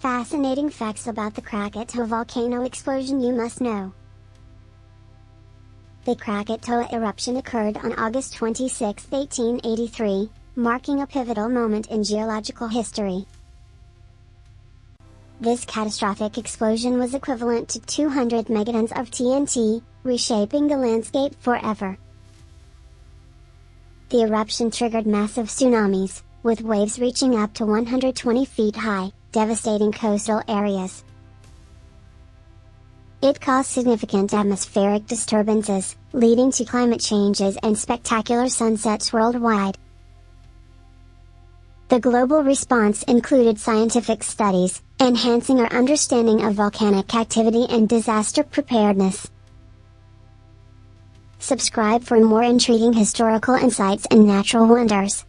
Fascinating facts about the Krakatoa volcano explosion you must know. The Krakatoa eruption occurred on August 26, 1883, marking a pivotal moment in geological history. This catastrophic explosion was equivalent to 200 megatons of TNT, reshaping the landscape forever. The eruption triggered massive tsunamis, with waves reaching up to 120 feet high, devastating coastal areas. It caused significant atmospheric disturbances, leading to climate changes and spectacular sunsets worldwide. The global response included scientific studies, enhancing our understanding of volcanic activity and disaster preparedness. Subscribe for more intriguing historical insights and natural wonders.